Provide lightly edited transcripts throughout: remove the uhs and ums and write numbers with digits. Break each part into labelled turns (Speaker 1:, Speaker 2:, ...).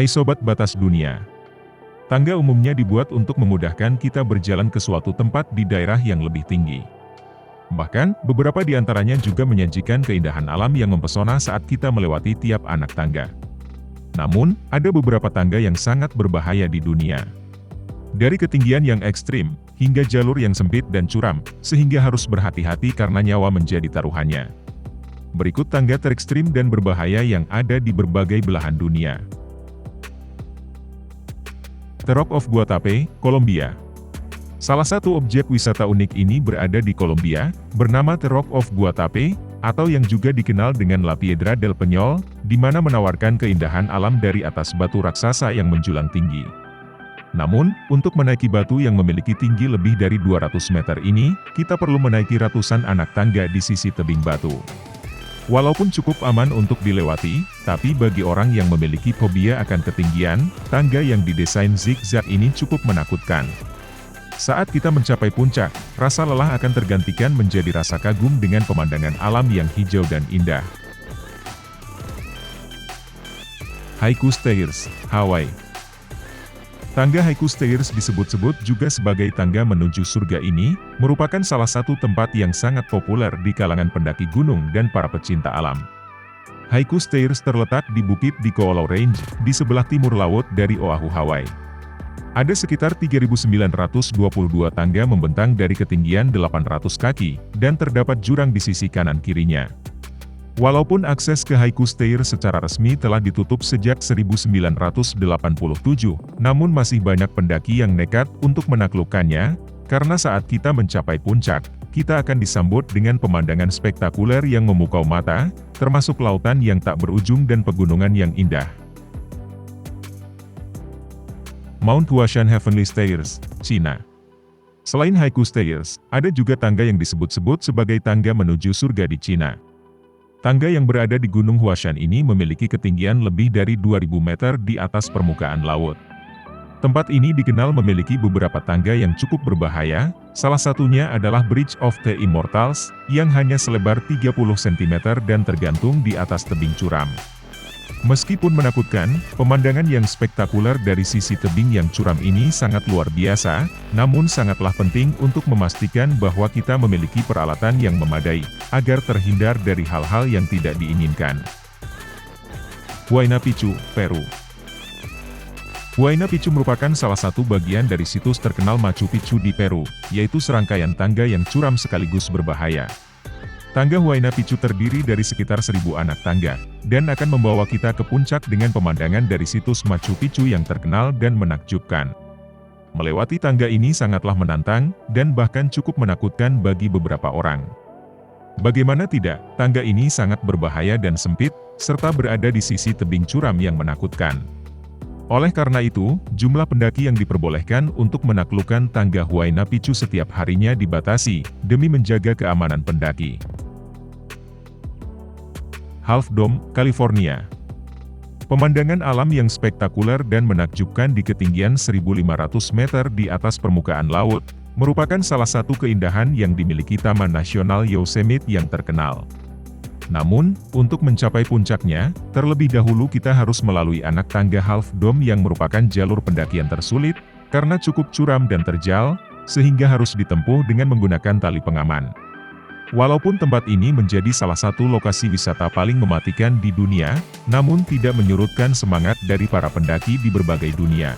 Speaker 1: Hai Sobat Batas Dunia. Tangga umumnya dibuat untuk memudahkan kita berjalan ke suatu tempat di daerah yang lebih tinggi. Bahkan, beberapa di antaranya juga menyajikan keindahan alam yang mempesona saat kita melewati tiap anak tangga. Namun, ada beberapa tangga yang sangat berbahaya di dunia. Dari ketinggian yang ekstrim, hingga jalur yang sempit dan curam, sehingga harus berhati-hati karena nyawa menjadi taruhannya. Berikut tangga terekstrim dan berbahaya yang ada di berbagai belahan dunia. The Rock of Guatapé, Kolombia. Salah satu objek wisata unik ini berada di Kolombia, bernama The Rock of Guatapé, atau yang juga dikenal dengan La Piedra del Peñol, di mana menawarkan keindahan alam dari atas batu raksasa yang menjulang tinggi. Namun, untuk menaiki batu yang memiliki tinggi lebih dari 200 meter ini, kita perlu menaiki ratusan anak tangga di sisi tebing batu. Walaupun cukup aman untuk dilewati, tapi bagi orang yang memiliki fobia akan ketinggian, tangga yang didesain zigzag ini cukup menakutkan. Saat kita mencapai puncak, rasa lelah akan tergantikan menjadi rasa kagum dengan pemandangan alam yang hijau dan indah. Haiku Stairs, Hawaii. Tangga Haiku Stairs disebut-sebut juga sebagai tangga menuju surga ini, merupakan salah satu tempat yang sangat populer di kalangan pendaki gunung dan para pecinta alam. Haiku Stairs terletak di bukit di Koolau Range, di sebelah timur laut dari Oahu, Hawaii. Ada sekitar 3.922 tangga membentang dari ketinggian 800 kaki, dan terdapat jurang di sisi kanan-kirinya. Walaupun akses ke Haiku Stairs secara resmi telah ditutup sejak 1987, namun masih banyak pendaki yang nekat untuk menaklukkannya, karena saat kita mencapai puncak, kita akan disambut dengan pemandangan spektakuler yang memukau mata, termasuk lautan yang tak berujung dan pegunungan yang indah. Mount Huashan Heavenly Stairs, China. Selain Haiku Stairs, ada juga tangga yang disebut-sebut sebagai tangga menuju surga di China. Tangga yang berada di Gunung Huashan ini memiliki ketinggian lebih dari 2.000 meter di atas permukaan laut. Tempat ini dikenal memiliki beberapa tangga yang cukup berbahaya, salah satunya adalah Bridge of the Immortals, yang hanya selebar 30 cm dan tergantung di atas tebing curam. Meskipun menakutkan, pemandangan yang spektakuler dari sisi tebing yang curam ini sangat luar biasa, namun sangatlah penting untuk memastikan bahwa kita memiliki peralatan yang memadai, agar terhindar dari hal-hal yang tidak diinginkan. Huayna Picchu, Peru. Huayna Picchu merupakan salah satu bagian dari situs terkenal Machu Picchu di Peru, yaitu serangkaian tangga yang curam sekaligus berbahaya. Tangga Huayna Picchu terdiri dari sekitar 1.000 anak tangga, dan akan membawa kita ke puncak dengan pemandangan dari situs Machu Picchu yang terkenal dan menakjubkan. Melewati tangga ini sangatlah menantang, dan bahkan cukup menakutkan bagi beberapa orang. Bagaimana tidak, tangga ini sangat berbahaya dan sempit, serta berada di sisi tebing curam yang menakutkan. Oleh karena itu, jumlah pendaki yang diperbolehkan untuk menaklukkan tangga Huayna Picchu setiap harinya dibatasi, demi menjaga keamanan pendaki. Half Dome, California. Pemandangan alam yang spektakuler dan menakjubkan di ketinggian 1.500 meter di atas permukaan laut, merupakan salah satu keindahan yang dimiliki Taman Nasional Yosemite yang terkenal. Namun, untuk mencapai puncaknya, terlebih dahulu kita harus melalui anak tangga Half Dome yang merupakan jalur pendakian tersulit, karena cukup curam dan terjal, sehingga harus ditempuh dengan menggunakan tali pengaman. Walaupun tempat ini menjadi salah satu lokasi wisata paling mematikan di dunia, namun tidak menyurutkan semangat dari para pendaki di berbagai dunia.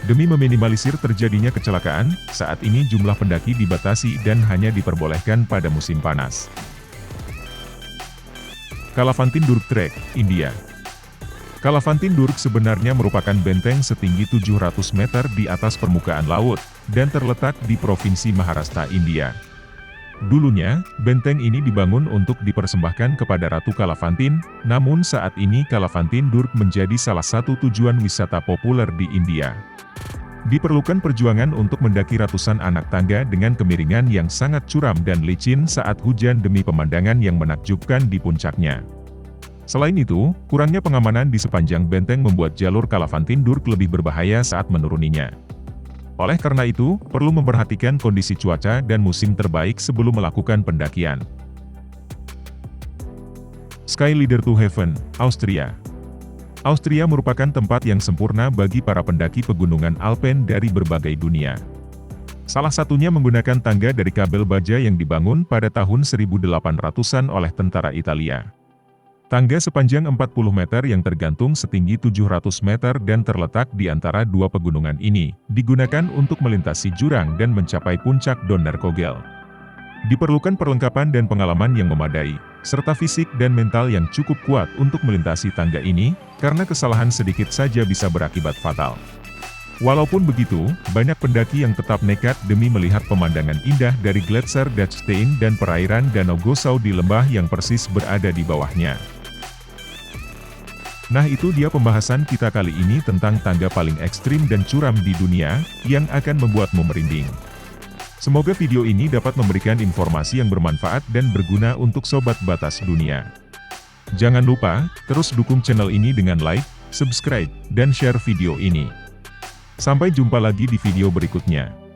Speaker 1: Demi meminimalisir terjadinya kecelakaan, saat ini jumlah pendaki dibatasi dan hanya diperbolehkan pada musim panas. Kalavantin Durg Trek, India. Kalavantin Durg sebenarnya merupakan benteng setinggi 700 meter di atas permukaan laut, dan terletak di Provinsi Maharashtra, India. Dulunya, benteng ini dibangun untuk dipersembahkan kepada Ratu Kalavantin, namun saat ini Kalavantin Durg menjadi salah satu tujuan wisata populer di India. Diperlukan perjuangan untuk mendaki ratusan anak tangga dengan kemiringan yang sangat curam dan licin saat hujan demi pemandangan yang menakjubkan di puncaknya. Selain itu, kurangnya pengamanan di sepanjang benteng membuat jalur Kalavantin Durg lebih berbahaya saat menuruninya. Oleh karena itu, perlu memperhatikan kondisi cuaca dan musim terbaik sebelum melakukan pendakian. Sky Leader to Heaven, Austria. Austria merupakan tempat yang sempurna bagi para pendaki pegunungan Alpen dari berbagai dunia. Salah satunya menggunakan tangga dari kabel baja yang dibangun pada tahun 1800-an oleh tentara Italia. Tangga sepanjang 40 meter yang tergantung setinggi 700 meter dan terletak di antara dua pegunungan ini, digunakan untuk melintasi jurang dan mencapai puncak Donnerkogel. Diperlukan perlengkapan dan pengalaman yang memadai, serta fisik dan mental yang cukup kuat untuk melintasi tangga ini, karena kesalahan sedikit saja bisa berakibat fatal. Walaupun begitu, banyak pendaki yang tetap nekat demi melihat pemandangan indah dari Gletser Dachstein dan perairan Danau Gossau di lembah yang persis berada di bawahnya. Nah, itu dia pembahasan kita kali ini tentang tangga paling ekstrim dan curam di dunia, yang akan membuatmu merinding. Semoga video ini dapat memberikan informasi yang bermanfaat dan berguna untuk Sobat Batas Dunia. Jangan lupa, terus dukung channel ini dengan like, subscribe, dan share video ini. Sampai jumpa lagi di video berikutnya.